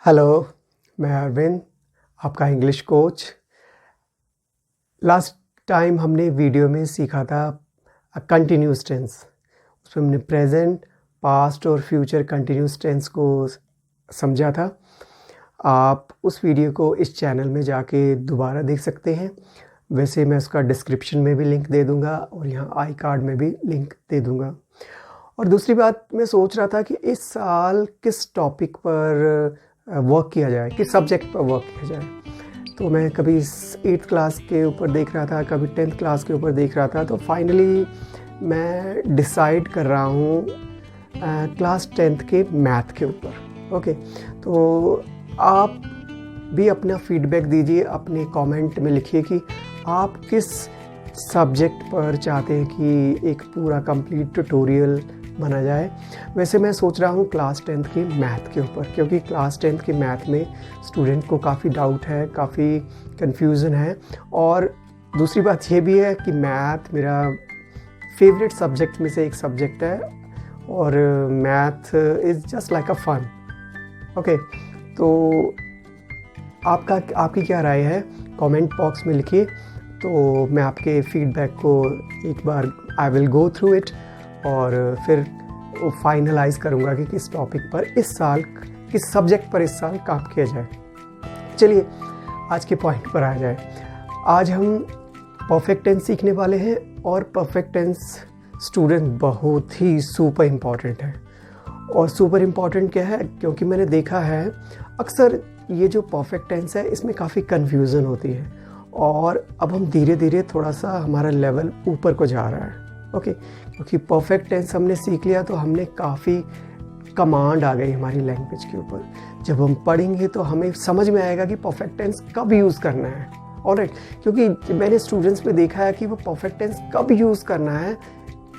Hello, मैं अरविंद, आपका English coach. Last time हमने वीडियो में सीखा था कंटिन्यूस टेंस। उसमें हमने प्रेजेंट, पास्ट और फ्यूचर कंटिन्यूस टेंस को समझा था। आप उस वीडियो को इस चैनल में जाके दोबारा देख सकते हैं। वैसे मैं उसका डिस्क्रिप्शन में भी लिंक दे दूंगा और यहाँ आई कार्ड में भी लिंक दे दूंगा। और दूसरी बात, मैं सोच रहा था कि इस साल किस टॉपिक पर वर्क किया जाए, किस सब्जेक्ट पर वर्क किया जाए। तो मैं कभी 8th क्लास के ऊपर देख रहा था, कभी 10th क्लास के ऊपर देख रहा था। तो फाइनली मैं डिसाइड कर रहा हूँ क्लास 10th के मैथ के ऊपर। ओके, तो आप भी अपना फीडबैक दीजिए, अपने कमेंट में लिखिए कि आप किस सब्जेक्ट पर चाहते हैं कि एक पूरा कंप्लीट ट्यूटोरियल बना जाए। वैसे मैं सोच रहा हूँ क्लास 10th के मैथ के ऊपर, क्योंकि क्लास 10th के मैथ में स्टूडेंट को काफ़ी डाउट है, काफ़ी कन्फ्यूज़न है। और दूसरी बात ये भी है कि मैथ मेरा फेवरेट सब्जेक्ट में से एक सब्जेक्ट है और math is just like a fun. Okay, तो आपकी क्या राय है कमेंट बॉक्स में लिखिए। तो मैं आपके फीडबैक को एक बार I will go through it और फिर फाइनलाइज करूँगा कि किस टॉपिक पर इस साल, किस सब्जेक्ट पर इस साल काम किया जाए। चलिए आज के पॉइंट पर आ जाए। आज हम परफेक्ट टेंस सीखने वाले हैं और परफेक्ट टेंस स्टूडेंट बहुत ही सुपर इम्पॉर्टेंट है। और सुपर इम्पॉर्टेंट क्या है, क्योंकि मैंने देखा है अक्सर ये जो परफेक्ट टेंस है इसमें काफ़ी कन्फ्यूज़न होती है और अब हम धीरे धीरे थोड़ा सा हमारा लेवल ऊपर को जा रहा है। ओके, क्योंकि परफेक्ट टेंस हमने सीख लिया तो हमने काफ़ी कमांड आ गई हमारी लैंग्वेज के ऊपर। जब हम पढ़ेंगे तो हमें समझ में आएगा कि परफेक्ट टेंस कब यूज़ करना है। ऑलराइट, क्योंकि मैंने स्टूडेंट्स में देखा है कि वो परफेक्ट टेंस कब यूज़ करना है,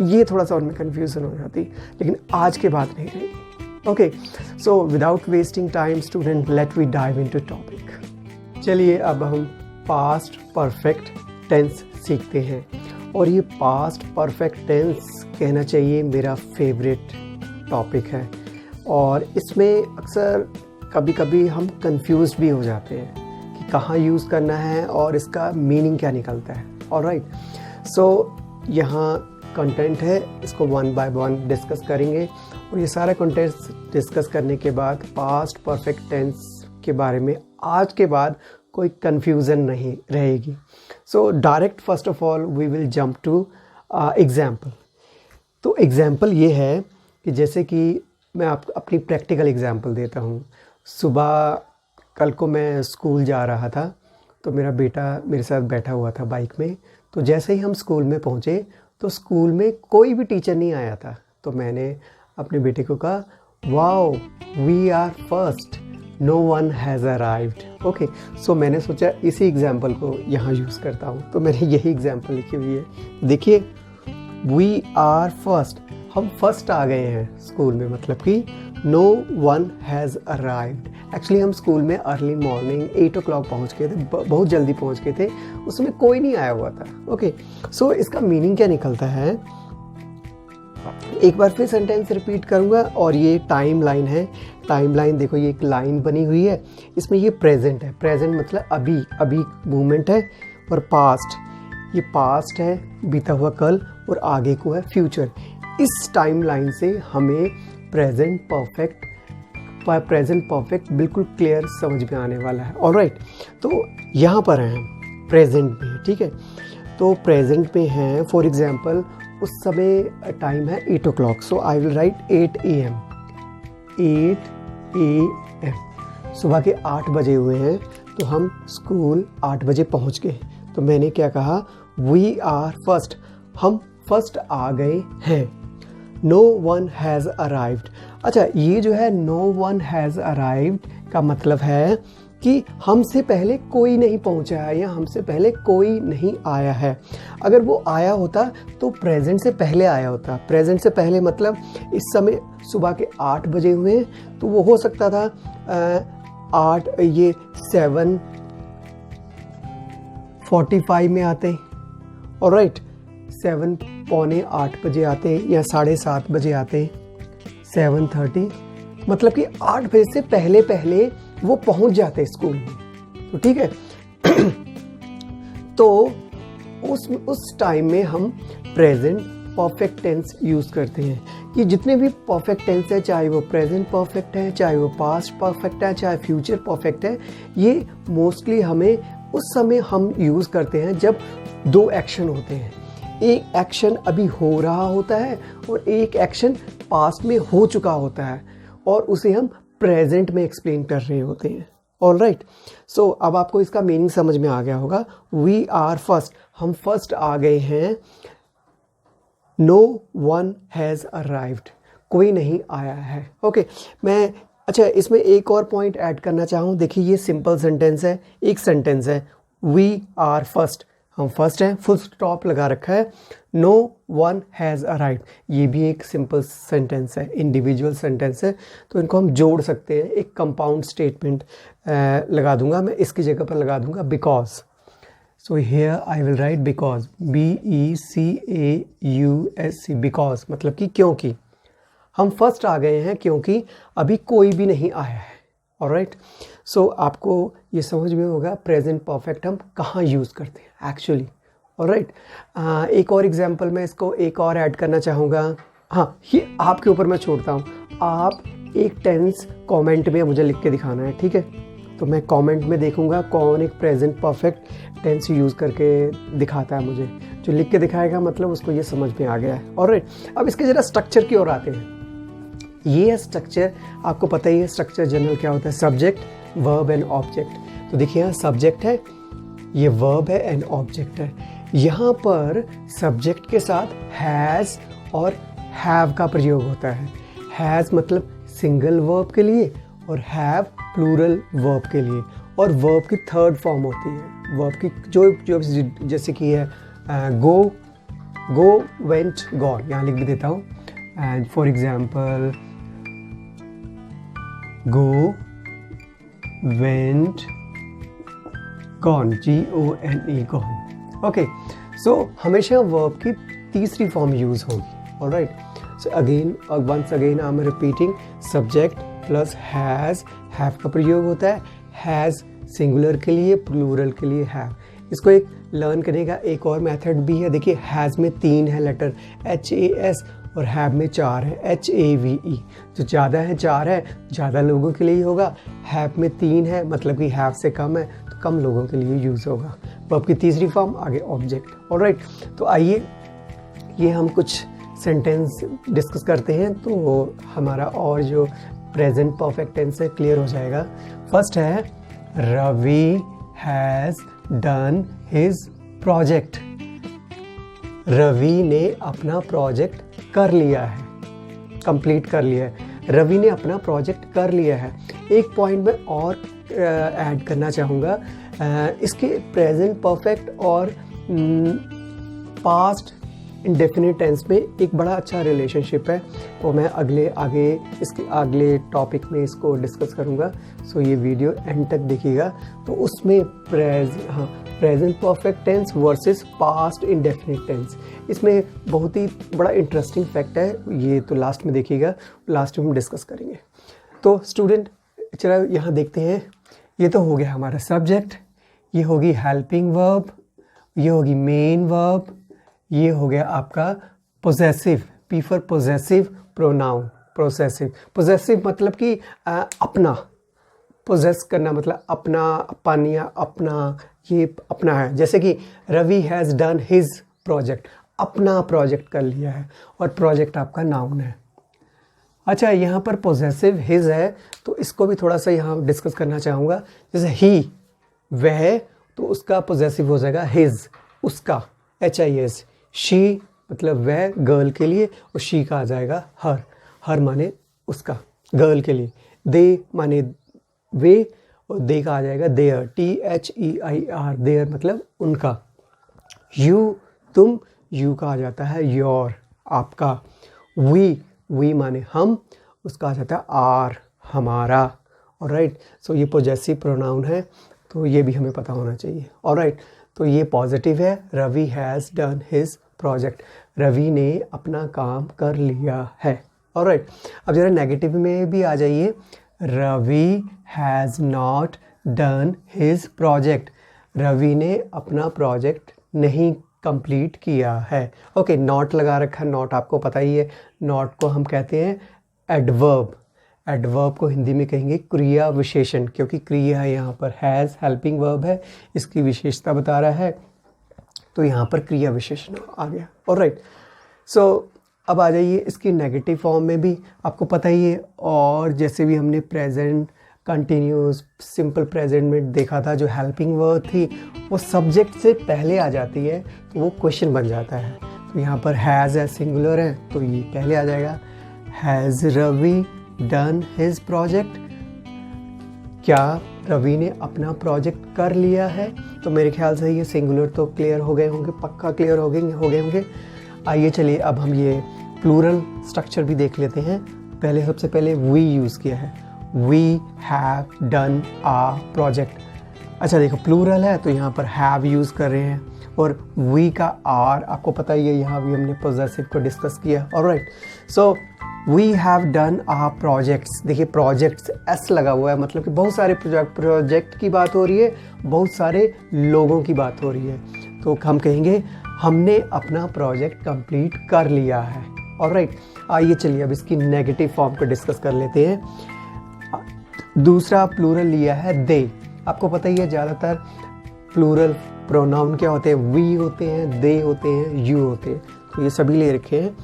ये थोड़ा सा उनमें कन्फ्यूज़न हो जाती, लेकिन आज के बाद नहीं रही। Okay, so without wasting time student, let we dive into topic. चलिए अब हम पास्ट परफेक्ट टेंस सीखते हैं। और ये पास्ट परफेक्ट टेंस कहना चाहिए मेरा फेवरेट टॉपिक है। और इसमें अक्सर कभी कभी हम कंफ्यूज भी हो जाते हैं कि कहाँ यूज़ करना है और इसका मीनिंग क्या निकलता है। ऑलराइट, सो यहाँ कंटेंट है, इसको वन बाय वन डिस्कस करेंगे। और ये सारा कंटेंट डिस्कस करने के बाद पास्ट परफेक्ट टेंस के बारे में आज के बाद कोई कन्फ्यूज़न नहीं रहेगी। So direct first of all we will jump to example. तो एग्जाम्पल ये है कि जैसे कि मैं आपको अपनी प्रैक्टिकल एग्जाम्पल देता हूँ। सुबह कल को मैं स्कूल जा रहा था तो मेरा बेटा मेरे साथ बैठा हुआ था बाइक में। तो जैसे ही हम स्कूल में पहुँचे तो स्कूल में कोई भी टीचर नहीं आया था। तो मैंने अपने बेटे को कहा, wow we are first, no one has arrived. Okay, so मैंने सोचा इसी एग्जाम्पल को यहाँ यूज़ करता हूँ। तो मैंने यही एग्जाम्पल लिखी हुई है, देखिए, वी आर फर्स्ट, हम फर्स्ट आ गए हैं स्कूल में, मतलब कि no one has arrived. Actually हम स्कूल में अर्ली मॉर्निंग 8 o'clock पहुँच गए थे, बहुत जल्दी पहुँच गए थे, उसमें कोई नहीं आया हुआ था। ओके, सो इसका मीनिंग क्या निकलता है, एक बार फिर सेंटेंस रिपीट करूँगा। और ये टाइम लाइन है। टाइम लाइन देखो, ये एक लाइन बनी हुई है, इसमें ये प्रेजेंट है। प्रेजेंट मतलब अभी अभी मूवमेंट है। और पास्ट, ये पास्ट है, बीता हुआ कल, और आगे को है फ्यूचर। इस टाइम लाइन से हमें प्रेजेंट परफेक्ट बिल्कुल क्लियर समझ में आने वाला है। ऑलराइट, तो यहाँ पर हैं हम प्रेजेंट में, ठीक है। तो प्रेजेंट में हैं, फॉर एग्जाम्पल उस समय टाइम है 8 o'clock, so I will write 8 AM। 8 AM, सुबह के 8 बजे हुए हैं, तो हम स्कूल 8 बजे पहुंच गए। तो मैंने क्या कहा, वी आर फर्स्ट, हम फर्स्ट आ गए हैं। No one has arrived. अच्छा, ये जो है नो वन हैज़ अराइव्ड का मतलब है कि हमसे पहले कोई नहीं पहुंचा है या हमसे पहले कोई नहीं आया है। अगर वो आया होता तो प्रेजेंट से पहले आया होता। प्रेजेंट से पहले मतलब इस समय सुबह के 8 बजे हुए हैं, तो वो हो सकता था 7:45 में आते, ऑलराइट, 7 पौने 8 बजे आते या 7:30 बजे आते, 7:30, मतलब कि 8 बजे से पहले पहले वो पहुंच जाते हैं स्कूल में। तो ठीक है तो उस टाइम में हम प्रेजेंट परफेक्ट टेंस यूज़ करते हैं कि जितने भी परफेक्ट टेंस है, चाहे वो प्रेजेंट परफेक्ट है, चाहे वो पास्ट परफेक्ट है, चाहे फ्यूचर परफेक्ट है, ये मोस्टली हमें उस समय हम यूज़ करते हैं जब 2 एक्शन होते हैं। एक एक्शन अभी हो रहा होता है और एक एक्शन पास्ट में हो चुका होता है और उसे हम प्रेजेंट में एक्सप्लेन कर रहे होते हैं। ऑलराइट, सो अब आपको इसका मीनिंग समझ में आ गया होगा। वी आर फर्स्ट, हम फर्स्ट आ गए हैं। नो वन हैज़ अराइव्ड, कोई नहीं आया है। ओके, मैं अच्छा इसमें एक और पॉइंट ऐड करना चाहूँ। देखिए ये सिंपल सेंटेंस है, एक सेंटेंस है, वी आर फर्स्ट, हम फर्स्ट हैं, फुल स्टॉप लगा रखा है, नो वन हैज़ अराइव्ड, ये भी एक सिंपल सेंटेंस है, इंडिविजुअल सेंटेंस है। तो इनको हम जोड़ सकते हैं, एक कंपाउंड स्टेटमेंट लगा दूंगा मैं, इसकी जगह पर लगा दूंगा because. So here I will write because, BECAUSE, because मतलब कि क्योंकि हम फर्स्ट आ गए हैं, क्योंकि अभी कोई भी नहीं आया है। ऑलराइट, सो आपको ये समझ में होगा प्रेजेंट परफेक्ट हम कहाँ यूज़ करते हैं एक्चुअली। ऑलराइट, एक और एग्जांपल मैं इसको एक और ऐड करना चाहूँगा। हाँ, ये आपके ऊपर मैं छोड़ता हूँ, आप एक टेंस कमेंट में मुझे लिख के दिखाना है, ठीक है? तो मैं कमेंट में देखूंगा कौन एक प्रेजेंट परफेक्ट टेंस यूज़ करके दिखाता है मुझे। जो लिख के दिखाएगा मतलब उसको ये समझ में आ गया है। ऑलराइट, अब इसके ज़रा स्ट्रक्चर की ओर आते हैं। ये है स्ट्रक्चर, आपको पता ही है स्ट्रक्चर जनरल क्या होता है, सब्जेक्ट, वर्ब एंड ऑब्जेक्ट। तो देखिए यहाँ सब्जेक्ट है, ये वर्ब है एंड ऑब्जेक्ट है। यहाँ पर सब्जेक्ट के साथ हैज़ और हैव का प्रयोग होता है। हैज़ मतलब सिंगल वर्ब के लिए और हैव प्लूरल वर्ब के लिए, और वर्ब की थर्ड फॉर्म होती है। वर्ब की जो जैसे कि है गो, वेंट, गॉन, यहाँ लिख भी देता हूँ। And for example go, went, gone, GONE, gone. Okay, so हमेशा वर्ब की तीसरी फॉर्म यूज होगी। Alright, so again once again I am repeating, subject plus has, have का प्रयोग होता है। हैज़ सिंगुलर के लिए, प्लूरल के लिए हैव। इसको एक लर्न करने का एक और मेथड भी है। देखिए हैज़ में 3 है लेटर, HAS, और हैव में 4 है, HAVE। जो ज़्यादा है 4 है, ज़्यादा लोगों के लिए ही होगा। हैव में 3 है, मतलब कि हैव से कम है तो कम लोगों के लिए यूज़ होगा। वर्ब की तीसरी फॉर्म, आगे ऑब्जेक्ट। ऑलराइट, तो आइए ये हम कुछ सेंटेंस डिस्कस करते हैं तो हमारा और जो प्रेजेंट परफेक्ट टेंस है क्लियर हो जाएगा। फर्स्ट है Ravi has done his project. Ravi ने अपना प्रोजेक्ट कर लिया है, कंप्लीट कर लिया है। रवि ने अपना प्रोजेक्ट कर लिया है। एक पॉइंट में और ऐड करना चाहूँगा, इसके प्रेजेंट परफेक्ट और पास्ट इंडेफिनिट टेंस में एक बड़ा अच्छा रिलेशनशिप है। तो मैं इसके अगले टॉपिक में इसको डिस्कस करूँगा। सो ये वीडियो एंड तक देखिएगा। तो उसमें present perfect tense versus past indefinite tense, इसमें बहुत ही बड़ा इंटरेस्टिंग फैक्ट है। ये तो लास्ट में देखिएगा, लास्ट में हम डिस्कस करेंगे। तो स्टूडेंट चलो यहाँ देखते हैं। ये तो हो गया हमारा सब्जेक्ट, ये होगी हेल्पिंग वर्ब, ये होगी मेन वर्ब, ये हो गया आपका possessive, P for possessive pronoun, possessive मतलब कि अपना, पोजेस करना मतलब अपना, अपन या अपना, ये अपना है। जैसे कि Ravi has done his project, अपना प्रोजेक्ट कर लिया है, और प्रोजेक्ट आपका नाउन है। अच्छा, यहाँ पर पोजेसिव हिज है तो इसको भी थोड़ा सा यहाँ डिस्कस करना चाहूँगा। जैसे ही, वह, तो उसका पोजेसिव हो जाएगा हिज, उसका, HIS। शी मतलब वह गर्ल के लिए, और शी का आ जाएगा हर, हर माने उसका, गर्ल के लिए। दे माने वे, और दे का आ जाएगा देयर, THEIR, देयर मतलब उनका। यू तुम, यू का आ जाता है योर, आपका। वी माने हम, उसका आ जाता है आर, हमारा। ऑलराइट, सो ये पोजेसिव प्रोनाउन है, तो ये भी हमें पता होना चाहिए। ऑलराइट, तो ये पॉजिटिव है, Ravi has done his project, Ravi ने अपना काम कर लिया है। ऑलराइट, अब जरा नेगेटिव में भी आ जाइए। Ravi has not done his project, Ravi ने अपना प्रोजेक्ट नहीं कंप्लीट किया है। ओके, नॉट लगा रखा है, नॉट आपको पता ही है, नॉट को हम कहते हैं एडवर्ब। एडवर्ब को हिंदी में कहेंगे क्रिया विशेषण, क्योंकि क्रिया है यहाँ पर, हैज़ हेल्पिंग वर्ब है, इसकी विशेषता बता रहा है, तो यहाँ पर क्रिया विशेषण आ गया। ऑलराइट, सो अब आ जाइए इसकी नेगेटिव फॉर्म में भी आपको पता ही है, और जैसे भी हमने प्रेजेंट कंटिन्यूस सिंपल प्रेजेंट में देखा था, जो हेल्पिंग वर्ब थी वो सब्जेक्ट से पहले आ जाती है तो वो क्वेश्चन बन जाता है। तो यहाँ पर हैज़ है, सिंगुलर है, तो ये पहले आ जाएगा। Has Ravi done his project, क्या रवि ने अपना प्रोजेक्ट कर लिया है? तो मेरे ख्याल से ये सिंगुलर तो क्लियर हो गए होंगे, पक्का क्लियर हो गए होंगे। आइए चलिए अब हम ये प्लूरल स्ट्रक्चर भी देख लेते हैं। पहले सबसे पहले वी यूज़ किया है, we have done a project. अच्छा देखो, प्लूरल है तो यहाँ पर हैव यूज़ कर रहे हैं, और वी का आर आपको पता ही है, यहाँ भी हमने पोजेसिव को डिस्कस किया। Alright, so we have done a projects. देखिए प्रोजेक्ट्स एस लगा हुआ है, मतलब कि बहुत सारे प्रोजेक्ट की बात हो रही है, बहुत सारे लोगों की बात हो रही है, तो हम कहेंगे हमने अपना प्रोजेक्ट कंप्लीट कर लिया है। ऑलराइट, आइए चलिए अब इसकी नेगेटिव फॉर्म को डिस्कस कर लेते हैं। दूसरा प्लूरल लिया है दे। आपको पता ही है ज़्यादातर प्लूरल प्रोनाउन क्या होते हैं, वी होते हैं, दे होते हैं, यू होते हैं, तो ये सभी ले रखे हैं।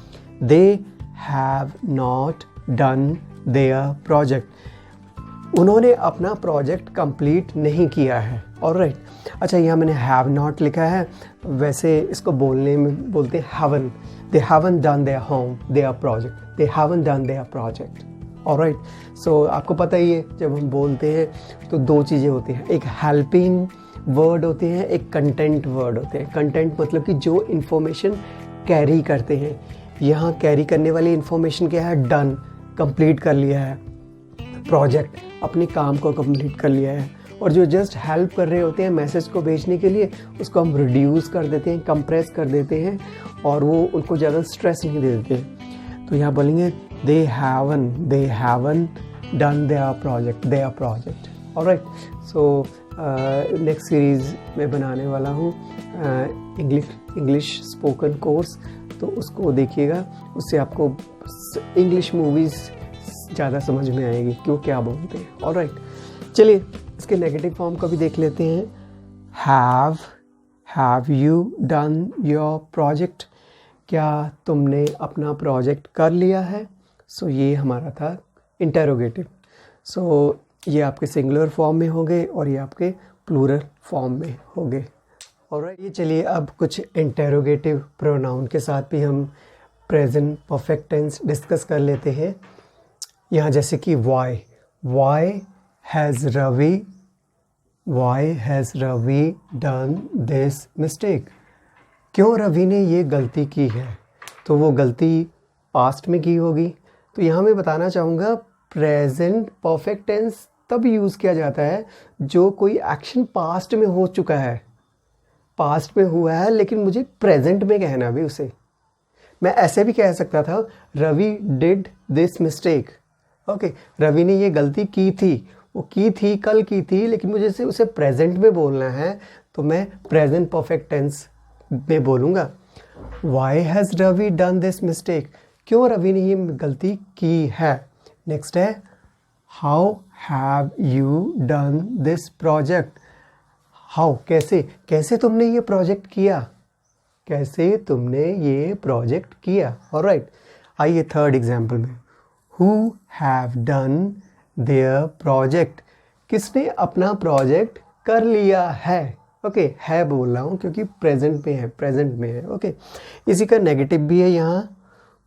They have not done their project, उन्होंने अपना प्रोजेक्ट कंप्लीट नहीं किया है। ऑलराइट, अच्छा यहाँ मैंने हैव नॉट लिखा है, वैसे इसको बोलने में बोलते हैं haven't. They haven't done their home their project, they haven't done their project. Alright, so आपको पता ही है जब हम बोलते हैं तो दो चीज़ें होती हैं, एक हेल्पिंग वर्ड होते हैं, एक कंटेंट वर्ड होते हैं। कंटेंट मतलब कि जो इन्फॉर्मेशन कैरी करते हैं, यहाँ कैरी करने वाली इन्फॉर्मेशन क्या है, डन, कंप्लीट कर लिया है प्रोजेक्ट, अपने काम को कंप्लीट कर लिया है। और जो जस्ट हेल्प कर रहे होते हैं मैसेज को भेजने के लिए, उसको हम रिड्यूस कर देते हैं, कंप्रेस कर देते हैं, और वो उनको ज़्यादा स्ट्रेस नहीं दे देते। तो यहाँ बोलेंगे दे haven't done their project. Alright, so next series में बनाने वाला हूँ इंग्लिश स्पोकन कोर्स, तो उसको देखिएगा, उससे आपको इंग्लिश मूवीज़ ज़्यादा समझ में आएगी कि वो क्या बोलते हैं। ऑलराइट, चलिए इसके नेगेटिव फॉर्म को भी देख लेते हैं। Have you done your project, क्या तुमने अपना प्रोजेक्ट कर लिया है? सो ये हमारा था इंटेरोगेटिव। सो ये आपके सिंगुलर फॉर्म में हो गए और ये आपके प्लूरल फॉर्म में हो गए। ऑलराइट, ये चलिए अब कुछ इंटेरोगेटिव प्रोनाउन के साथ भी हम प्रेजेंट परफेक्ट टेंस डिस्कस कर लेते हैं। यहाँ जैसे कि why has Ravi done this mistake, क्यों रवि ने ये गलती की है? तो वो गलती पास्ट में की होगी। तो यहाँ मैं बताना चाहूँगा प्रेजेंट परफेक्ट टेंस तब यूज़ किया जाता है जो कोई एक्शन पास्ट में हो चुका है, पास्ट में हुआ है, लेकिन मुझे प्रेजेंट में कहना भी उसे। मैं ऐसे भी कह सकता था Ravi did this mistake. Okay, Ravi ने ये गलती की थी, वो की थी, कल की थी, लेकिन मुझे उसे प्रेजेंट में बोलना है, तो मैं प्रेजेंट परफेक्ट टेंस में बोलूँगा। Why has Ravi done this mistake, क्यों रवि ने ये गलती की है। नेक्स्ट है how have you done this project, how कैसे तुमने ये प्रोजेक्ट किया, कैसे तुमने ये प्रोजेक्ट किया। ऑलराइट, आइए थर्ड एग्जाम्पल में, who have done their project, किसने अपना प्रोजेक्ट कर लिया है। ओके, है बोल रहा हूँ क्योंकि प्रेजेंट में है। ओके, इसी का नेगेटिव भी है यहाँ,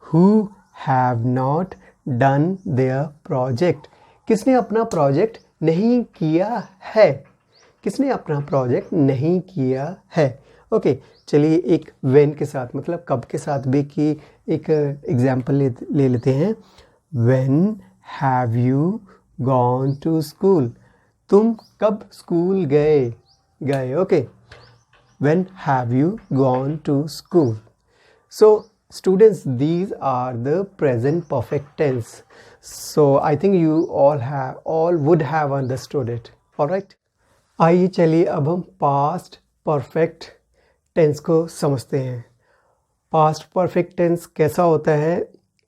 who have not done their project, किसने अपना प्रोजेक्ट नहीं किया है, किसने अपना प्रोजेक्ट नहीं किया है। ओके, चलिए एक व्हेन के साथ, मतलब कब के साथ भी की एक एग्जाम्पल ले लेते हैं। When have you gone to school, तुम कब स्कूल गए। Okay, when have you gone to school. So Students, these are the present perfect tense. So I think you all would have understood it. All right. आइए चलिए अब हम past perfect tense को समझते हैं। पास्ट परफेक्ट टेंस कैसा होता है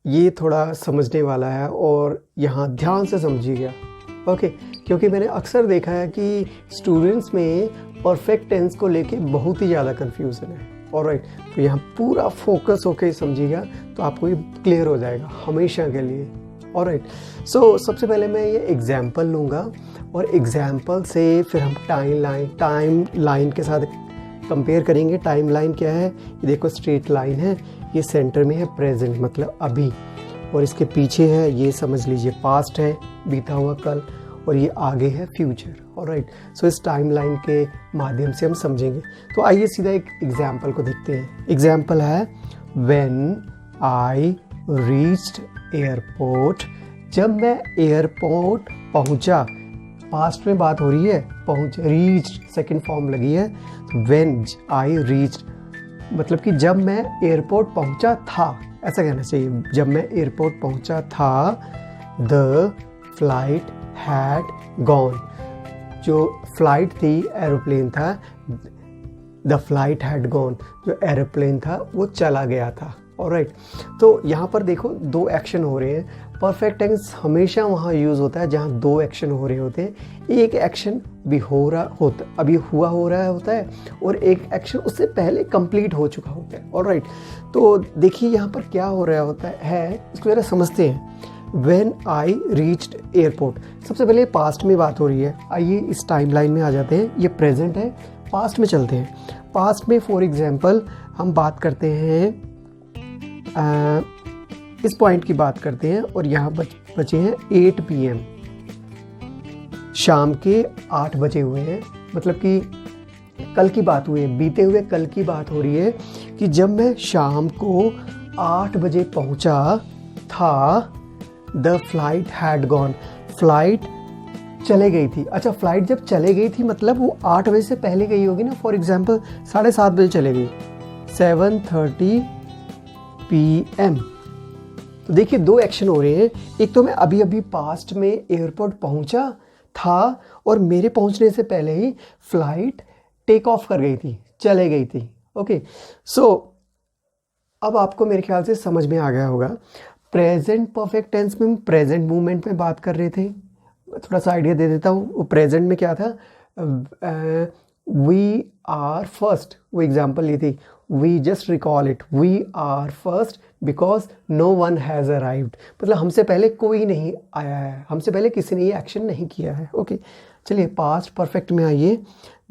ये थोड़ा समझने वाला है और यहाँ ध्यान से समझिएगा, ओके। क्योंकि मैंने अक्सर देखा है कि स्टूडेंट्स में परफेक्ट टेंस को लेके बहुत ही ज़्यादा कन्फ्यूज़न है। ऑलराइट, तो यहाँ पूरा फोकस होके समझिएगा तो आपको ये क्लियर हो जाएगा हमेशा के लिए। ऑलराइट, सो सबसे पहले मैं ये एग्जाम्पल लूँगा और एग्जाम्पल से फिर हम टाइम लाइन के साथ कंपेयर करेंगे। टाइम लाइन क्या है, ये देखो स्ट्रेट लाइन है, ये सेंटर में है प्रेजेंट मतलब अभी, और इसके पीछे है ये समझ लीजिए पास्ट है बीता हुआ कल, और ये आगे है फ्यूचर। ऑलराइट, सो इस टाइम लाइन के माध्यम से हम समझेंगे। तो आइए सीधा एक एग्जाम्पल को देखते हैं। एग्जाम्पल है व्हेन आई रीच्ड एयरपोर्ट, जब मैं एयरपोर्ट पहुंचा। पास्ट में बात हो रही है, पहुंच, रीच्ड सेकंड फॉर्म लगी है, तो व्हेन आई रीच्ड मतलब कि जब मैं एयरपोर्ट पहुंचा था, ऐसा कहना चाहिए। जब मैं एयरपोर्ट पहुंचा था, द फ्लाइट हैड गॉन, जो फ्लाइट थी एरोप्लेन था, द फ्लाइट हैड गॉन, जो एरोप्लेन था वो चला गया था। ऑलराइट, तो यहाँ पर देखो दो एक्शन हो रहे हैं। परफेक्ट टेंस हमेशा वहाँ यूज़ होता है जहाँ दो एक्शन हो रहे होते हैं। एक एक्शन भी अभी हुआ होता है और एक एक्शन उससे पहले कंप्लीट हो चुका होता है। ऑलराइट, तो देखिए यहाँ पर क्या हो रहा होता है इसको ज़रा समझते हैं। When I reached एयरपोर्ट, सबसे पहले पास्ट में बात हो रही है। आइए इस टाइम लाइन में आ जाते हैं, ये प्रेजेंट है, पास्ट में चलते हैं। पास्ट में फॉर एग्जांपल हम बात करते हैं, इस पॉइंट की बात करते हैं और यहाँ बचे हैं 8 PM, शाम के 8 बजे हुए हैं, मतलब कि कल की बात हुई है, बीते हुए कल की बात हो रही है कि जब मैं शाम को 8 बजे पहुँचा था, the flight had gone, flight चले गई थी। अच्छा, फ्लाइट जब चले गई थी मतलब वो 8 बजे से पहले गई होगी ना। फॉर एग्जांपल 7:30 बजे चले गई, 7:30 PM। तो देखिए दो एक्शन हो रहे हैं। एक तो मैं अभी अभी पास्ट में एयरपोर्ट पहुंचा था और मेरे पहुंचने से पहले ही फ्लाइट टेक ऑफ कर गई थी, चले गई थी। ओके, सो अब आपको मेरे ख्याल से समझ में आ गया होगा। प्रेजेंट परफेक्ट टेंस में हम प्रेजेंट मूवमेंट में बात कर रहे थे। थोड़ा सा आइडिया दे देता हूँ। वो प्रेजेंट में क्या था, वी आर फर्स्ट, वो एग्जांपल ली थी, we just recall it, we are first because no one has arrived, मतलब हमसे पहले कोई नहीं आया है, हमसे पहले किसी ने ये एक्शन नहीं किया है। ओके, चलिए पास्ट परफेक्ट में आइए।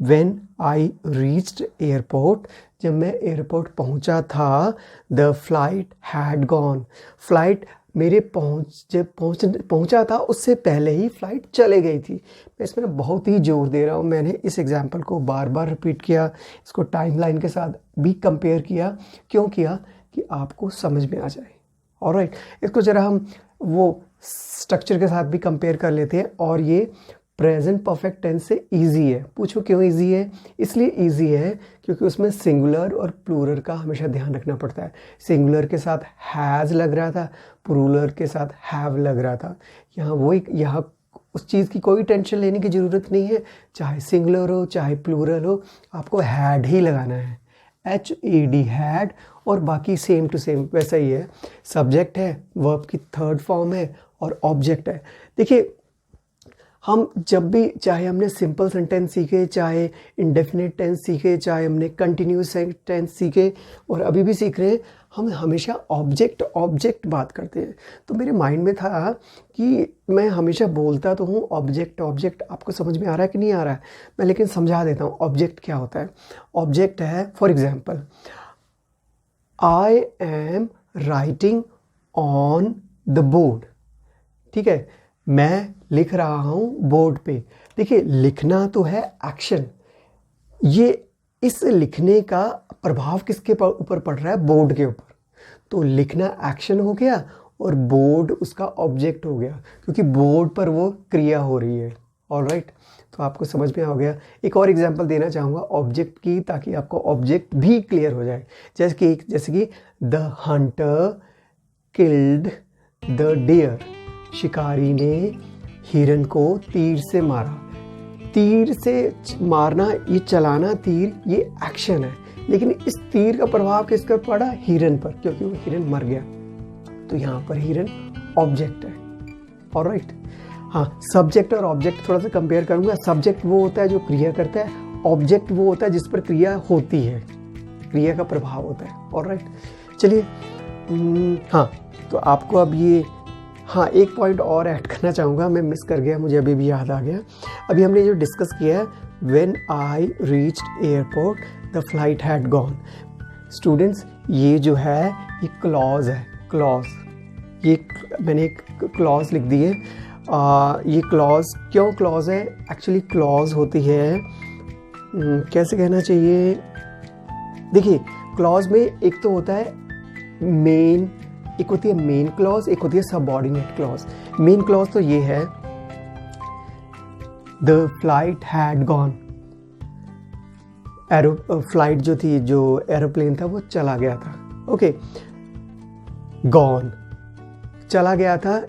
व्हेन आई रीच्ड एयरपोर्ट, जब मैं एयरपोर्ट पहुंचा था, the flight had gone, flight मेरे पहुंचा था उससे पहले ही फ्लाइट चले गई थी। मैं इसमें बहुत ही जोर दे रहा हूँ, मैंने इस एग्जांपल को बार बार रिपीट किया, इसको टाइमलाइन के साथ भी कंपेयर किया। क्यों किया, कि आपको समझ में आ जाए। ऑलराइट, इसको ज़रा हम वो स्ट्रक्चर के साथ भी कंपेयर कर लेते हैं। और ये प्रेजेंट परफेक्ट टेंस से इजी है। पूछो क्यों इजी है, इसलिए इजी है क्योंकि उसमें सिंगुलर और प्लूरल का हमेशा ध्यान रखना पड़ता है। सिंगुलर के साथ हैज़ लग रहा था, प्लूरल के साथ हैव लग रहा था। यहाँ उस चीज़ की कोई टेंशन लेने की ज़रूरत नहीं है, चाहे सिंगुलर हो चाहे प्लूरल हो, आपको हैड ही लगाना है, HAD हैड, और बाकी सेम टू सेम वैसा ही है। सब्जेक्ट है, वर्ब की थर्ड फॉर्म है और ऑब्जेक्ट है। देखिए हम जब भी, चाहे हमने सिंपल सेंटेंस सीखे, चाहे इंडेफिनिट टेंस सीखे, चाहे हमने कंटिन्यूस टेंस सीखे और अभी भी सीख रहे हैं, हम हमेशा ऑब्जेक्ट बात करते हैं। तो मेरे माइंड में था कि मैं हमेशा बोलता तो हूँ ऑब्जेक्ट, आपको समझ में आ रहा है कि नहीं आ रहा है, मैं लेकिन समझा देता हूँ ऑब्जेक्ट क्या होता है। ऑब्जेक्ट है for example, I am writing on the board, ठीक है, मैं लिख रहा हूँ बोर्ड पे। देखिए लिखना तो है एक्शन, ये इस लिखने का प्रभाव किसके ऊपर पड़ रहा है, बोर्ड के ऊपर। तो लिखना एक्शन हो गया और बोर्ड उसका ऑब्जेक्ट हो गया, क्योंकि बोर्ड पर वो क्रिया हो रही है। ऑलराइट, तो आपको समझ में आ गया। एक और एग्जांपल देना चाहूँगा ऑब्जेक्ट की, ताकि आपको ऑब्जेक्ट भी क्लियर हो जाए। जैसे कि the hunter killed the deer, शिकारी ने हिरन को तीर से मारा। तीर से मारना, ये चलाना तीर, ये एक्शन है, लेकिन इस तीर का प्रभाव किस पर पड़ा? हिरन पर, क्योंकि वो हिरन मर गया। तो यहाँ पर हिरन ऑब्जेक्ट है। ऑलराइट, हाँ, सब्जेक्ट और ऑब्जेक्ट थोड़ा सा कंपेयर करूँगा। सब्जेक्ट वो होता है जो क्रिया करता है, ऑब्जेक्ट वो होता है जिस पर क्रिया होती है, क्रिया का प्रभाव होता है। ऑलराइट, चलिए, हाँ, तो आपको अब ये, हाँ, एक पॉइंट और ऐड करना चाहूँगा, मैं मिस कर गया, मुझे अभी भी याद आ गया। अभी हमने जो डिस्कस किया है, when I reached airport the flight had gone. Students, ये जो है ये क्लॉज है, क्लॉज, ये मैंने एक क्लॉज लिख दी है। ये क्लॉज क्यों क्लॉज है? एक्चुअली क्लॉज होती है, कैसे कहना चाहिए, देखिए, क्लॉज में एक तो होता है मेन, एक होती है मेन क्लॉज, एक होती है सबऑर्डिनेट क्लॉज। मेन क्लॉज तो ये है, the flight had gone, flight जो थी, जो एरोप्लेन था वो चला गया था। ओके, गॉन, चला गया था।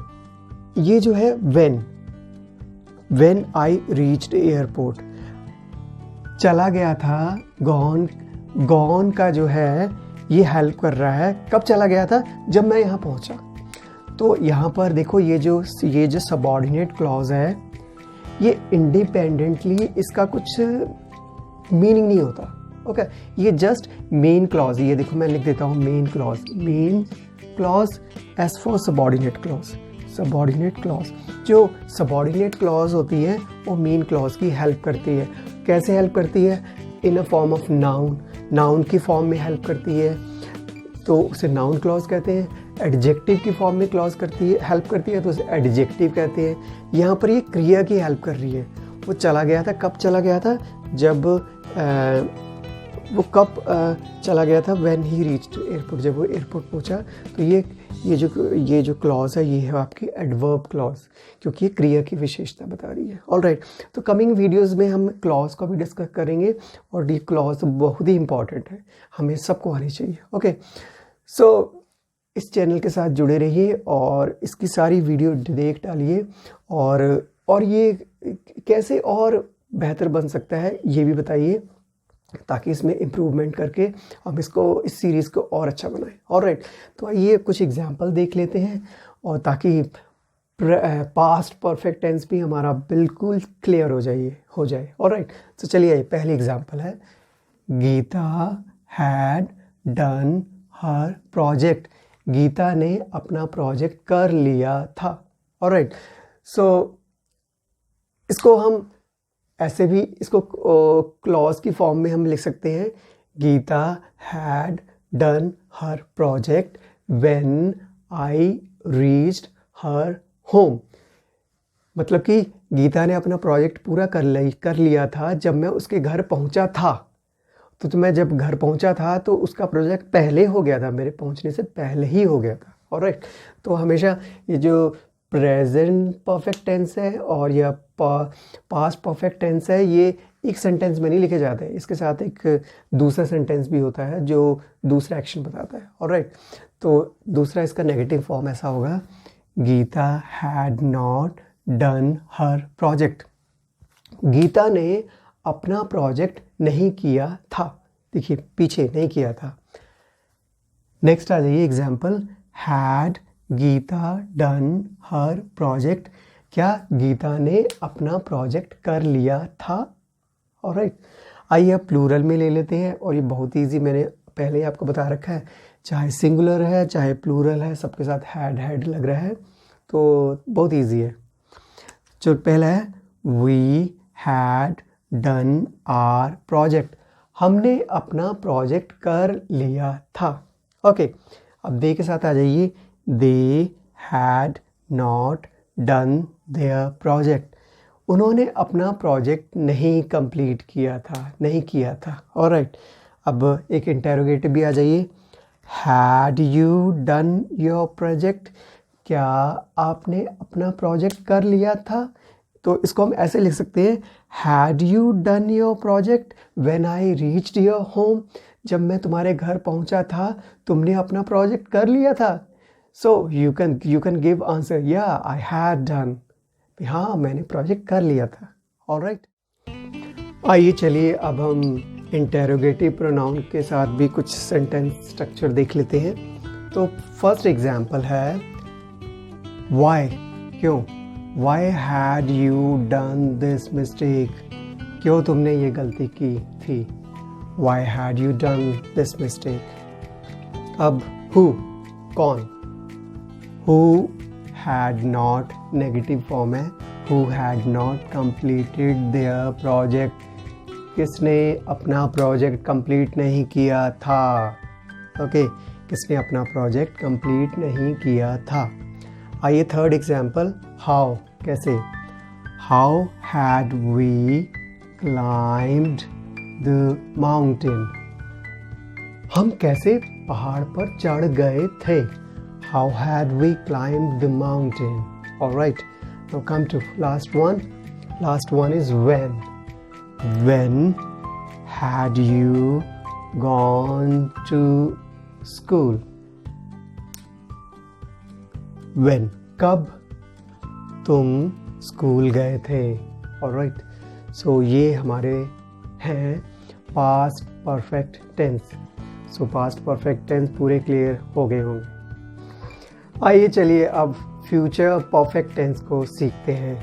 ये जो है व्हेन आई रीच्ड एयरपोर्ट, चला गया था। गॉन का जो है ये हेल्प कर रहा है, कब चला गया था? जब मैं यहाँ पहुँचा। तो यहाँ पर देखो, ये जो सबऑर्डिनेट क्लॉज है, ये इंडिपेंडेंटली इसका कुछ मीनिंग नहीं होता। ओके, ये जस्ट मेन क्लॉज, ये देखो मैं लिख देता हूँ main clause as for subordinate clause. Subordinate clause, जो सबऑर्डिनेट क्लॉज होती है वो मेन क्लॉज की हेल्प करती है। कैसे हेल्प करती है? इन अ फॉर्म ऑफ नाउन की फॉर्म में हेल्प करती है, तो उसे नाउन क्लॉज कहते हैं। एडजेक्टिव की फॉर्म में क्लॉज हेल्प करती है, तो उसे एडजेक्टिव कहते हैं। यहाँ पर ये क्रिया की हेल्प कर रही है। वो चला गया था, कब चला गया था? जब चला गया था? व्हेन ही रीच्ड एयरपोर्ट, जब वो एयरपोर्ट पहुँचा। तो ये जो क्लॉज है, ये है आपकी एडवर्ब क्लॉज, क्योंकि ये क्रिया की विशेषता बता रही है। ऑलराइट, तो कमिंग वीडियोस में हम क्लॉज को भी डिस्कस करेंगे, और ये क्लॉज बहुत ही इंपॉर्टेंट है, हमें सबको आनी चाहिए। ओके, सो इस चैनल के साथ जुड़े रहिए और इसकी सारी वीडियो देख डालिए, और ये कैसे और बेहतर बन सकता है ये भी बताइए, ताकि इसमें इम्प्रूवमेंट करके हम इस सीरीज़ को और अच्छा बनाएं। ऑलराइट, तो आइए कुछ एग्जांपल देख लेते हैं, और ताकि पास्ट परफेक्ट टेंस भी हमारा बिल्कुल क्लियर हो जाए। ऑलराइट, तो चलिए, आइए, पहली एग्जांपल है, Gita had done her project. Gita ने अपना प्रोजेक्ट कर लिया था। ऑलराइट, सो इसको हम ऐसे भी, इसको क्लॉज की फॉर्म में हम लिख सकते हैं, Gita had done her project when I reached her home. मतलब कि गीता ने अपना प्रोजेक्ट पूरा कर लिया था जब मैं उसके घर पहुंचा था। तो मैं जब घर पहुंचा था तो उसका प्रोजेक्ट पहले हो गया था, मेरे पहुंचने से पहले ही हो गया था। ऑलराइट, तो हमेशा ये जो प्रेजेंट परफेक्ट टेंस है और या पास्ट परफेक्ट टेंस है, ये एक सेंटेंस में नहीं लिखे जाते हैं, इसके साथ एक दूसरा सेंटेंस भी होता है जो दूसरा एक्शन बताता है। ऑलराइट, तो दूसरा इसका नेगेटिव फॉर्म ऐसा होगा, Gita had not done her project. Gita ने अपना प्रोजेक्ट नहीं किया था। देखिए, पीछे नहीं किया था। नेक्स्ट आ जाइए example, had Gita done her project. क्या गीता ने अपना प्रोजेक्ट कर लिया था? ऑलराइट, आइए अब प्लूरल में ले लेते हैं, और ये बहुत ईजी, मैंने पहले ही आपको बता रखा है, चाहे सिंगुलर है चाहे प्लूरल है, सबके साथ हैड लग रहा है, तो बहुत ईजी है। जो पहला है, we had done our project. हमने अपना प्रोजेक्ट कर लिया था। ओके, अब दे के साथ आ जाइए, they had not done their project. उन्होंने अपना प्रोजेक्ट नहीं कंप्लीट किया था। ऑलराइट, अब एक इंटेरोगेटिव भी आ जाइए, had you done your project. क्या आपने अपना प्रोजेक्ट कर लिया था? तो इसको हम ऐसे लिख सकते हैं, had you done your project when I reached your home, जब मैं तुम्हारे घर पहुंचा था तुमने अपना प्रोजेक्ट कर लिया था। So you can give answer, या आई हैड डन, हाँ मैंने प्रोजेक्ट कर लिया था। ऑलराइट, आइए चलिए अब हम इंटेरोगेटिव प्रोनाउन के साथ भी कुछ सेंटेंस स्ट्रक्चर देख लेते हैं। तो फर्स्ट एग्जाम्पल है वाई, क्यों, why had you done this mistake, क्यों तुमने ये गलती की थी, why had you done this mistake. अब हु, कौन, who had not negative form है, who had not completed their project, किसने अपना प्रोजेक्ट कंप्लीट नहीं किया था। ओके, किसने अपना प्रोजेक्ट कंप्लीट नहीं किया था। आइए थर्ड एग्जाम्पल, हाउ, कैसे, how had we climbed the mountain, हम कैसे पहाड़ पर चढ़ गए थे, how had we climbed the mountain. Alright, now come to last one is when, when had you gone to school, when, कब तुम स्कूल गए थे। ऑलराइट, सो ये हमारे हैं past perfect tense. So past perfect tense पूरे क्लियर हो गए होंगे। आइए चलिए अब फ्यूचर परफेक्ट टेंस को सीखते हैं।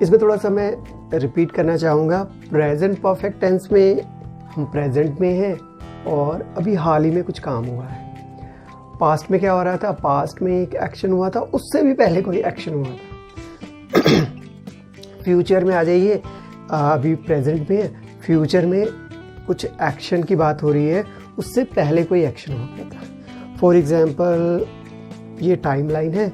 इसमें थोड़ा सा मैं रिपीट करना चाहूँगा। प्रेजेंट परफेक्ट टेंस में हम प्रेजेंट में हैं और अभी हाल ही में कुछ काम हुआ है। पास्ट में क्या हो रहा था, पास्ट में एक एक्शन हुआ था, उससे भी पहले कोई एक्शन हुआ था। फ्यूचर में आ जाइए, अभी प्रेजेंट में है, फ्यूचर में कुछ एक्शन की बात हो रही है, उससे पहले कोई एक्शन हुआ था। फॉर एग्जाम्पल ये टाइमलाइन है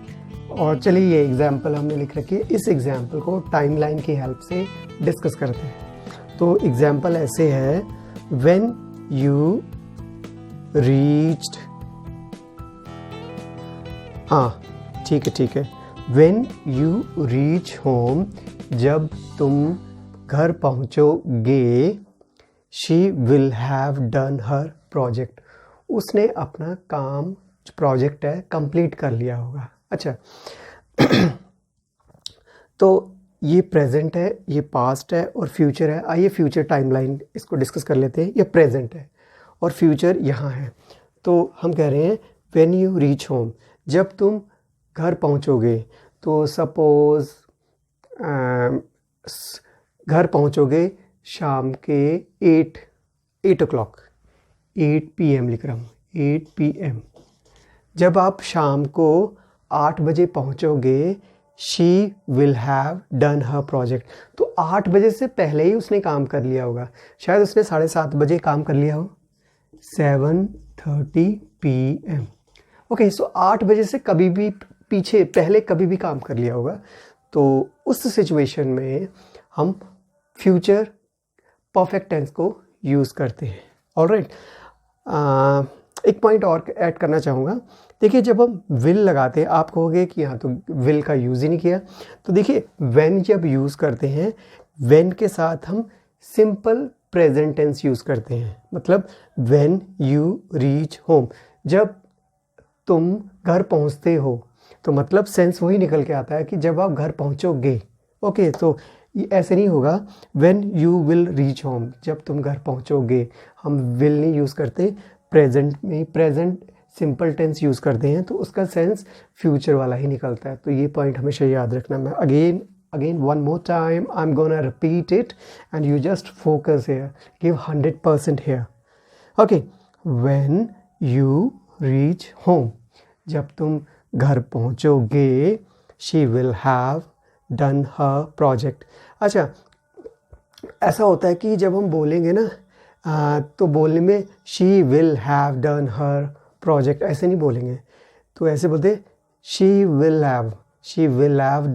और चलिए ये एग्जाम्पल हमने लिख रखी है, इस एग्जाम्पल को टाइमलाइन की हेल्प से डिस्कस करते हैं। तो एग्जाम्पल ऐसे है, व्हेन यू रीच्ड, हाँ ठीक है, व्हेन यू रीच होम, जब तुम घर पहुंचोगे, she will have done her project, उसने अपना काम जो प्रोजेक्ट है कंप्लीट कर लिया होगा। अच्छा, तो ये प्रेजेंट है, ये पास्ट है और फ्यूचर है। आइए फ्यूचर टाइमलाइन इसको डिस्कस कर लेते हैं। ये प्रेजेंट है और फ्यूचर यहाँ है। तो हम कह रहे हैं व्हेन यू रीच होम, जब तुम घर पहुँचोगे। तो सपोज घर पहुँचोगे शाम के 8 o'clock, 8 PM लिख रहा हूँ, 8 PM। जब आप शाम को 8 बजे पहुँचोगे, she will have done her project. तो 8 बजे से पहले ही उसने काम कर लिया होगा। शायद उसने 7:30 बजे काम कर लिया हो, 7:30 PM। ओके, सो 8 बजे से कभी भी पीछे पहले कभी भी काम कर लिया होगा। तो उस सिचुएशन में हम फ्यूचर परफेक्ट टेंस को यूज़ करते हैं। ऑलराइट, एक पॉइंट और ऐड करना चाहूँगा। देखिए, जब हम विल लगाते हैं, आप कहोगे कि यहाँ तो विल का यूज़ ही नहीं किया। तो देखिए, व्हेन जब यूज़ करते हैं, व्हेन के साथ हम सिंपल प्रेजेंट टेंस यूज़ करते हैं। मतलब व्हेन यू रीच होम, जब तुम घर पहुँचते हो, तो मतलब सेंस वही निकल के आता है कि जब आप घर पहुँचोगे। ओके, तो ऐसे नहीं होगा when you will reach home, जब तुम घर पहुँचोगे। हम विल नहीं यूज़ करते, प्रेजेंट में प्रेजेंट सिंपल टेंस यूज़ करते हैं, तो उसका सेंस फ्यूचर वाला ही निकलता है। तो ये पॉइंट हमेशा याद रखना। मैं again one more time I am gonna repeat it and you just focus here, give 100% here. Okay, when you reach home, जब तुम घर पहुँचोगे, she will have done her project. अच्छा, ऐसा होता है कि जब हम बोलेंगे ना, तो बोलने में she will have done her project ऐसे नहीं बोलेंगे। तो ऐसे बोलते she will have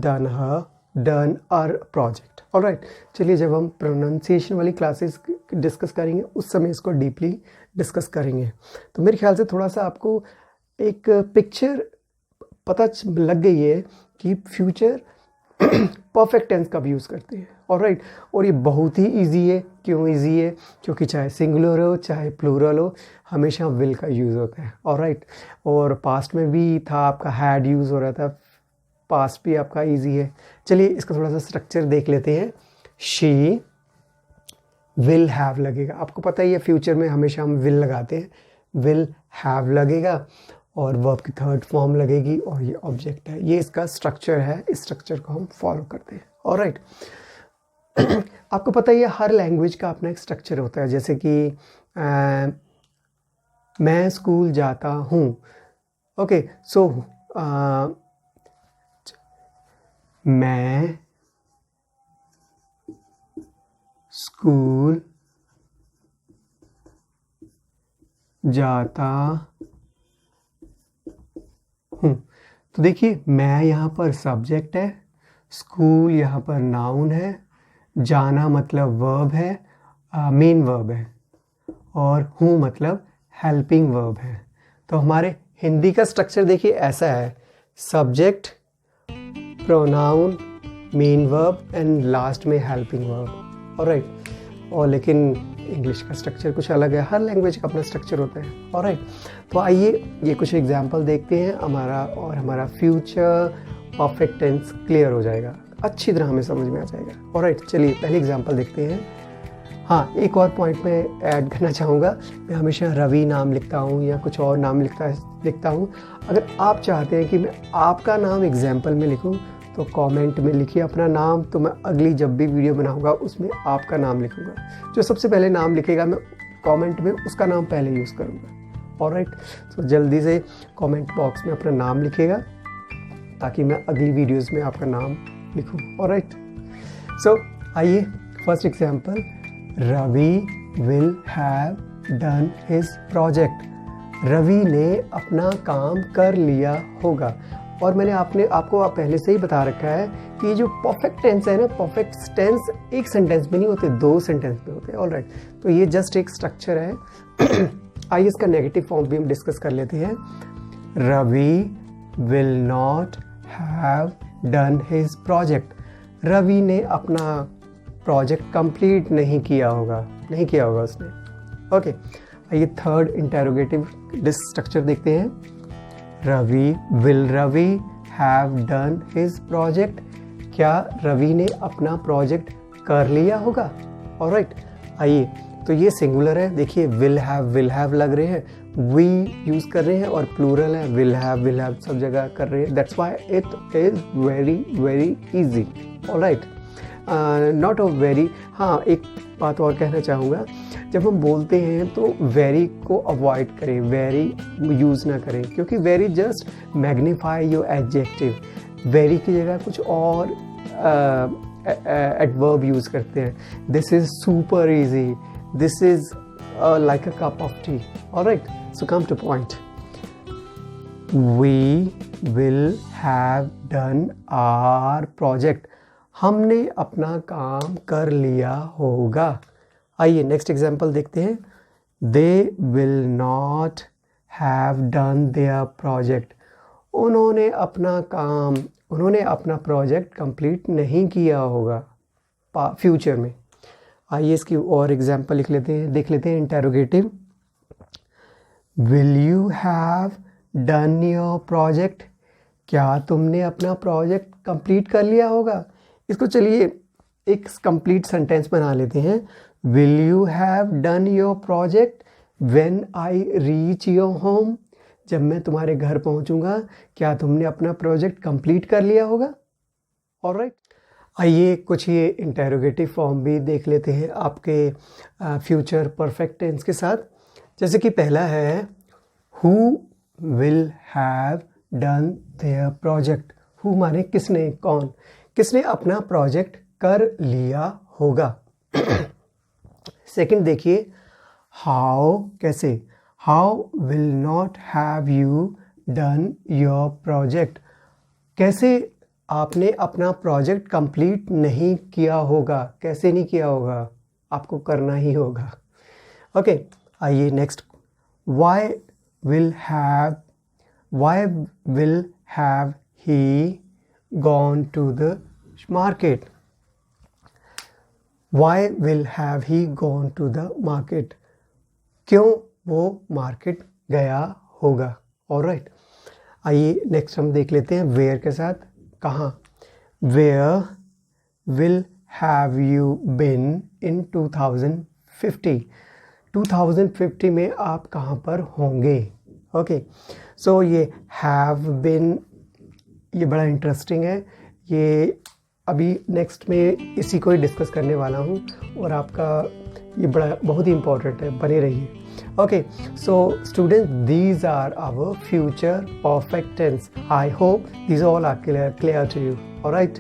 done her project. Alright, चलिए जब हम प्रोनाउंसिएशन वाली क्लासेस डिस्कस करेंगे उस समय इसको डीपली डिस्कस करेंगे। तो मेरे ख्याल से थोड़ा सा आपको एक पिक्चर पता लग गई है कि फ्यूचर परफेक्ट टेंस कब यूज़ करते हैं। ऑलराइट, और ये बहुत ही इजी है। क्यों इजी है? क्योंकि चाहे सिंगुलर हो चाहे प्लूरल हो, हमेशा विल का यूज़ होता है। ऑलराइट, और पास्ट में भी था आपका हैड यूज़ हो रहा था, पास्ट भी आपका इजी है। चलिए इसका थोड़ा सा स्ट्रक्चर देख लेते हैं। शी विल हैव लगेगा, आपको पता ही है फ्यूचर में हमेशा हम विल लगाते हैं, विल हैव लगेगा और वर्ब की थर्ड फॉर्म लगेगी और ये ऑब्जेक्ट है। ये इसका स्ट्रक्चर है, इस स्ट्रक्चर को हम फॉलो करते हैं। ऑलराइट, आपको पता ही है हर लैंग्वेज का अपना एक स्ट्रक्चर होता है। जैसे कि मैं स्कूल जाता हूँ। ओके, सो मैं स्कूल जाता हूँ। तो देखिए मैं यहाँ पर सब्जेक्ट है, स्कूल यहाँ पर नाउन है, जाना मतलब वर्ब है, मेन वर्ब है, और हूँ मतलब हेल्पिंग वर्ब है। तो हमारे हिंदी का स्ट्रक्चर देखिए ऐसा है, subject, pronoun, main verb and last में हेल्पिंग वर्ब। ऑलराइट, और लेकिन इंग्लिश का स्ट्रक्चर कुछ अलग है, हर लैंग्वेज का अपना स्ट्रक्चर होता है। ऑलराइट, तो आइए ये कुछ एग्जांपल देखते हैं हमारा फ्यूचर परफेक्ट टेंस क्लियर हो जाएगा, अच्छी तरह हमें समझ में आ जाएगा। ऑलराइट, चलिए पहले एग्जांपल देखते हैं। हाँ, एक और पॉइंट में ऐड करना चाहूँगा, मैं हमेशा रवि नाम लिखता हूँ या कुछ और नाम लिखता हूँ। अगर आप चाहते हैं कि मैं आपका नाम एग्जाम्पल में लिखूँ तो कमेंट में लिखिए अपना नाम, तो मैं अगली जब भी वीडियो बनाऊँगा उसमें आपका नाम लिखूँगा। जो सबसे पहले नाम लिखेगा मैं कमेंट में उसका नाम पहले यूज़ करूँगा। ऑलराइट, तो जल्दी से कमेंट बॉक्स में अपना नाम लिखिएगा ताकि मैं अगली वीडियोज़ में आपका नाम लिखूँ। ऑलराइट, सो आइए first example, Ravi will have done his project. Ravi ने अपना काम कर लिया होगा। और मैंने आपको पहले से ही बता रखा है कि जो परफेक्ट टेंस है ना, परफेक्ट टेंस एक सेंटेंस में नहीं होते, 2 सेंटेंस में होते हैं। ऑलराइट, तो ये जस्ट एक स्ट्रक्चर है। आइए इसका नेगेटिव फॉर्म भी हम डिस्कस कर लेते हैं। Ravi will not have done his project. Ravi ने अपना प्रोजेक्ट कंप्लीट नहीं किया होगा उसने। ओके, आइए थर्ड इंटेरोगेटिव स्ट्रक्चर देखते हैं। Will Ravi have done his project. क्या रवि ने अपना प्रोजेक्ट कर लिया होगा? ऑलराइट, आइए तो ये सिंगुलर है, देखिए विल हैव लग रहे हैं, वी यूज कर रहे हैं और प्लूरल है, विल हैव सब जगह कर रहे हैं। That's why it is very very easy. Alright, not a very, हाँ एक बात और कहना चाहूँगा, जब हम बोलते हैं तो वेरी को अवॉइड करें, वेरी यूज़ ना करें, क्योंकि very just magnify your adjective. Very की जगह कुछ और एडवर्ब यूज़ करते हैं। This is super easy, this is like a cup of tea. Alright, so come to point. We will have done our project. हमने अपना काम कर लिया होगा। आइए नेक्स्ट एग्जाम्पल देखते हैं। They will not have done their project. उन्होंने अपना प्रोजेक्ट कंप्लीट नहीं किया होगा फ्यूचर में। आइए इसकी और एग्जाम्पल देख लेते हैं interrogative. Will you have done your project. क्या तुमने अपना प्रोजेक्ट कंप्लीट कर लिया होगा? इसको चलिए एक कंप्लीट सेंटेंस बना लेते हैं। Will you have done your project when I reach your home. जब मैं तुम्हारे घर पहुंचूंगा क्या तुमने अपना प्रोजेक्ट कंप्लीट कर लिया होगा? ऑलराइट, आइए कुछ ये इंटेरोगेटिव फॉर्म भी देख लेते हैं आपके फ्यूचर परफेक्ट टेंस के साथ। जैसे कि पहला है who will have done their project. Who माने किसने, कौन, किसने अपना प्रोजेक्ट कर लिया होगा। सेकंड देखिए, हाउ, कैसे, how will not have you done your project. कैसे आपने अपना प्रोजेक्ट कंप्लीट नहीं किया होगा, कैसे नहीं किया होगा, आपको करना ही होगा। ओके, आइए next, why will have he gone to the market. Why will have he gone to the market, क्यों वो मार्केट गया होगा। ऑलराइट, आइए नेक्स्ट हम देख लेते हैं वेयर के साथ। कहाँ, where will have you been in 2050, 2050 में आप कहाँ पर होंगे। ओके, सो ये हैव बिन, ये बड़ा इंटरेस्टिंग है। ये अभी नेक्स्ट में इसी को ही डिस्कस करने वाला हूँ और आपका ये बड़ा बहुत ही इंपॉर्टेंट है, बने रहिए। Okay, so students, these are our future perfect tense. I hope these all are clear to you. Alright,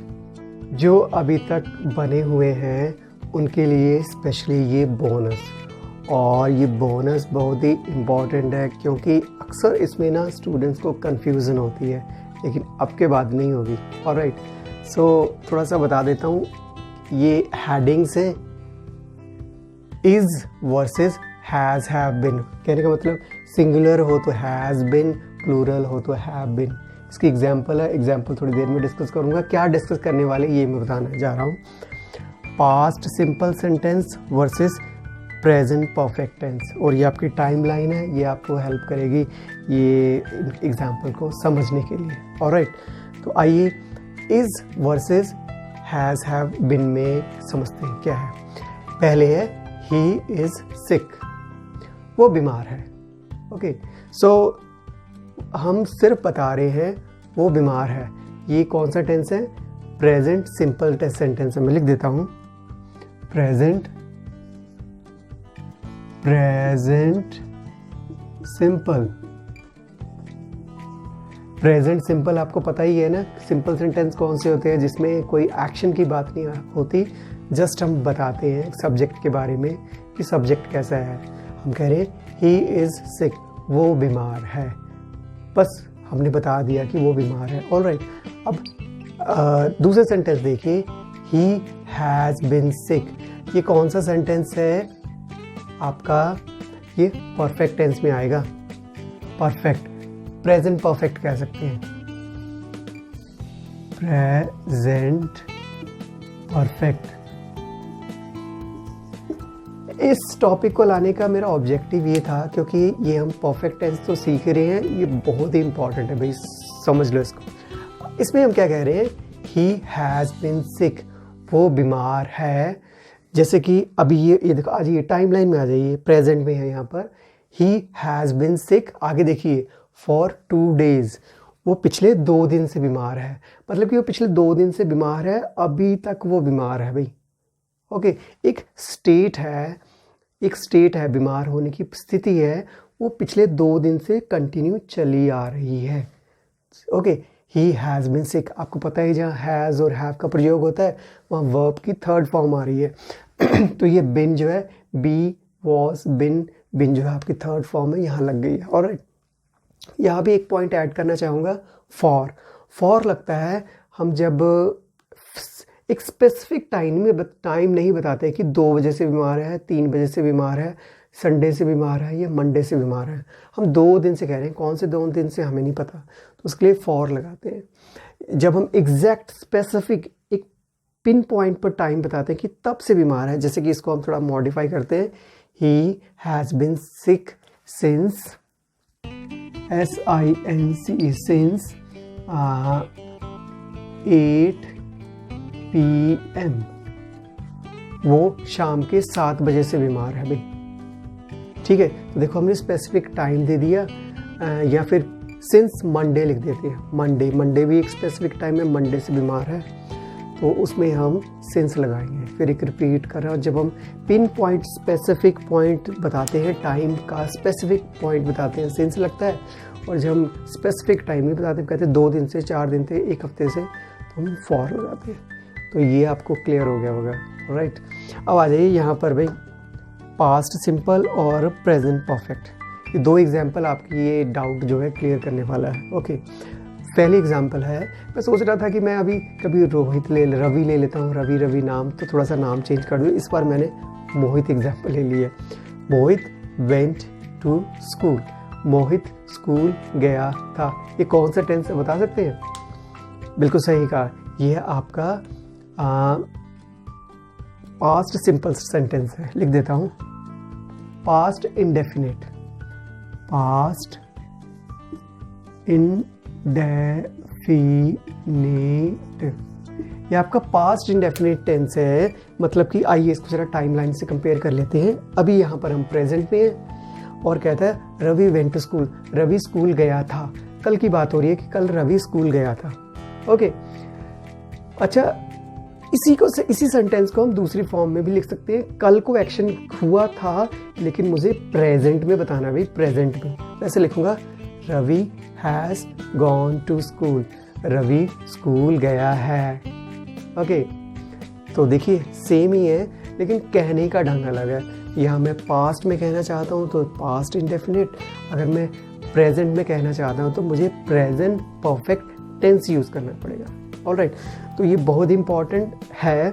जो अभी तक बने हुए हैं उनके लिए स्पेशली ये बोनस, और ये बोनस बहुत ही इम्पॉर्टेंट है क्योंकि अक्सर इसमें ना स्टूडेंट्स को कन्फ्यूज़न होती है, लेकिन अब के बाद नहीं होगी। ऑलराइट, सो थोड़ा सा बता देता हूँ। ये हेडिंग्स है, is versus has have been. कहने का मतलब सिंगुलर हो तो हैज़ बिन, प्लूरल हो तो हैव बिन। इसकी एग्जाम्पल है, एग्जाम्पल थोड़ी देर में डिस्कस करूँगा। क्या डिस्कस करने वाले ये मैं बताना जा रहा हूँ। Past simple sentence versus present perfect tense, और ये आपकी टाइम लाइन है, ये आपको हेल्प करेगी ये एग्जाम्पल को समझने के लिए। ऑलराइट, तो आइए is versus has have been में समझते हैं क्या है। पहले है ही इज़ सिक, वो बीमार है। ओके, सो हम सिर्फ बता रहे हैं वो बीमार है। ये कौन सा टेंस है? प्रेजेंट सिंपल सेंटेंस है। मैं लिख देता हूँ, प्रेजेंट सिंपल। प्रेजेंट सिंपल आपको पता ही है ना, सिंपल सेंटेंस कौन से होते हैं जिसमें कोई एक्शन की बात नहीं होती, जस्ट हम बताते हैं सब्जेक्ट के बारे में कि सब्जेक्ट कैसा है। हम कह रहे हैं ही इज़ सिक, वो बीमार है, बस हमने बता दिया कि वो बीमार है। ऑलराइट, अब दूसरा सेंटेंस देखिए, ही हैज़ बिन सिक। ये कौन सा सेंटेंस है आपका? ये परफेक्ट टेंस में आएगा। परफेक्ट, प्रेजेंट परफेक्ट कह सकते हैं, प्रेजेंट परफेक्ट। इस टॉपिक को लाने का मेरा ऑब्जेक्टिव ये था क्योंकि ये हम परफेक्ट टेंस तो सीख रहे हैं, ये बहुत ही इंपॉर्टेंट है भाई, समझ लो इसको। इसमें हम क्या कह रहे हैं? ही हैज़ बिन सिक, वो बीमार है। जैसे कि अभी ये देखो, आज ये टाइम लाइन में आ जाइए, प्रेजेंट में है यहाँ पर, ही हैज़ बिन सिक। आगे देखिए, फॉर 2 days, वो पिछले 2 दिन से बीमार है। मतलब कि वो पिछले 2 दिन से बीमार है, अभी तक वो बीमार है भाई। ओके, एक स्टेट है, बीमार होने की स्थिति है, वो पिछले 2 दिन से कंटिन्यू चली आ रही है। ओके, ही हैज़ बिन सिक, आपको पता है जहाँ हैज़ और हैव का प्रयोग होता है वहाँ वर्ब की 3rd फॉर्म आ रही है। तो ये बिन जो है, बी वॉज बिन, बिन जो है आपकी 3rd फॉर्म है, यहाँ लग गई है। और यहाँ भी एक पॉइंट ऐड करना चाहूँगा, फॉर लगता है हम जब एक स्पेसिफिक टाइम नहीं बताते कि 2 बजे से बीमार है, 3 बजे से बीमार है, संडे से बीमार है या मंडे से बीमार है। हम 2 दिन से कह रहे हैं, कौन से 2 दिन से हमें नहीं पता, तो उसके लिए फॉर लगाते हैं। जब हम एग्जैक्ट स्पेसिफिक एक पिन पॉइंट पर टाइम बताते हैं कि तब से बीमार है, जैसे कि इसको हम थोड़ा मॉडिफाई करते हैं, he has been sick since, SINCE, since 8 PM, वो शाम के 7 बजे से बीमार है भाई। ठीक है, तो देखो हमने स्पेसिफिक टाइम दे दिया, या फिर सिंस मंडे लिख देते हैं। मंडे भी एक स्पेसिफिक टाइम है, मंडे से बीमार है, तो उसमें हम सिंस लगाएंगे। फिर एक रिपीट कर रहा है, जब हम पिन पॉइंट स्पेसिफिक पॉइंट बताते हैं, टाइम का स्पेसिफिक पॉइंट बताते हैं, सिंस लगता है। और जब हम स्पेसिफिक टाइम नहीं बताते, कहते हैं 2 दिन से, 4 दिन से, 1 हफ्ते से, तो हम फॉर लगाते हैं। तो ये आपको क्लियर हो गया होगा। राइट, अब आ जाइए यहाँ पर भाई, पास्ट सिंपल और प्रेजेंट परफेक्ट, ये 2 एग्जाम्पल आपकी ये डाउट जो है क्लियर करने वाला है। ओके, पहली एग्जाम्पल है, मैं सोच रहा था कि मैं अभी कभी रवि ले लेता हूँ, रवि नाम, तो थोड़ा सा नाम चेंज कर दूँ। इस बार मैंने मोहित एग्जाम्पल ले लिया। Mohit went to school, Mohit school गया था। ये कौन सा टेंस है बता सकते हैं? बिल्कुल सही कहा, ये है आपका पास्ट सिंपल सेंटेंस है, लिख देता हूँ। पास्ट इंडेफिनिट, पास्ट इंडेफिनिट, ये आपका पास्ट इंडेफिनिट टेंस है। मतलब कि आइए इसको जरा टाइमलाइन से कंपेयर कर लेते हैं। अभी यहाँ पर हम प्रेजेंट में हैं और कहता है Ravi went to school, Ravi school गया था। कल की बात हो रही है कि कल रवि स्कूल गया था। ओके, अच्छा, इसी सेंटेंस को हम दूसरी फॉर्म में भी लिख सकते हैं। कल को एक्शन हुआ था लेकिन मुझे प्रेजेंट में बताना है भाई, प्रेजेंट में। ऐसे लिखूंगा, Ravi has gone to school, Ravi school गया है। ओके, तो देखिए सेम ही है लेकिन कहने का ढंग अलग है। यहाँ मैं पास्ट में कहना चाहता हूँ तो पास्ट इंडेफिनिट, अगर मैं प्रेजेंट में कहना चाहता हूँ तो मुझे प्रेजेंट परफेक्ट टेंस यूज़ करना पड़ेगा। ऑलराइट, तो ये बहुत इंपॉर्टेंट है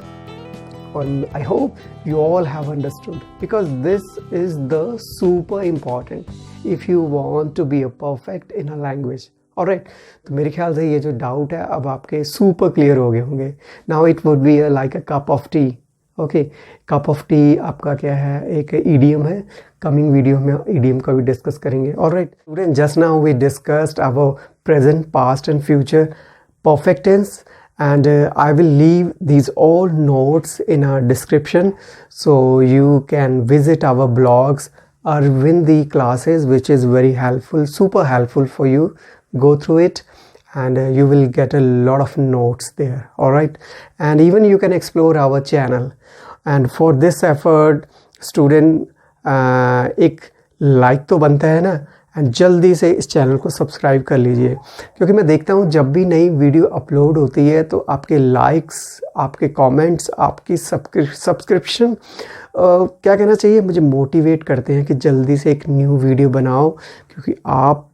और I hope you all have understood, because this is the super important if you want to be a perfect in a language. Alright, तो मेरे ख्याल से ये जो डाउट है अब आपके सुपर क्लियर हो गए होंगे। Now it would be like a cup of T. Okay, cup of T आपका क्या है, एक ईडियम है। कमिंग वीडियो में ईडियम का भी डिस्कस करेंगे। Alright student, just now we discussed about present, past and future perfect tense, and I will leave these all notes in our description, so you can visit our blogs or win the classes, which is very helpful, super helpful for you. Go through it and you will get a lot of notes there. All right, and even you can explore our channel, and for this effort student एक like तो बनता है ना, and जल्दी से इस channel को subscribe कर लीजिए, क्योंकि मैं देखता हूँ जब भी नई वीडियो अपलोड होती है तो आपके लाइक्स, आपके कमेंट्स, आपकी सब्सक्रिप्शन क्या कहना चाहिए, मुझे मोटिवेट करते हैं कि जल्दी से एक न्यू वीडियो बनाओ, क्योंकि आप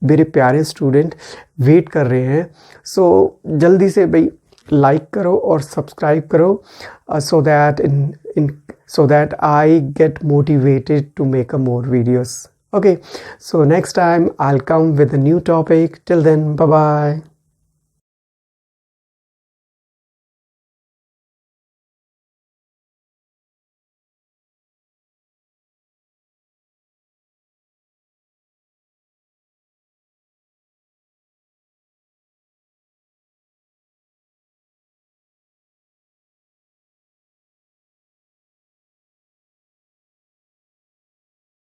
मेरे प्यारे स्टूडेंट वेट कर रहे हैं। सो जल्दी से भाई लाइक करो और सब्सक्राइब करो, so that I get motivated to make a more videos. Okay, so next time I'll come with a new topic. Till then, bye bye.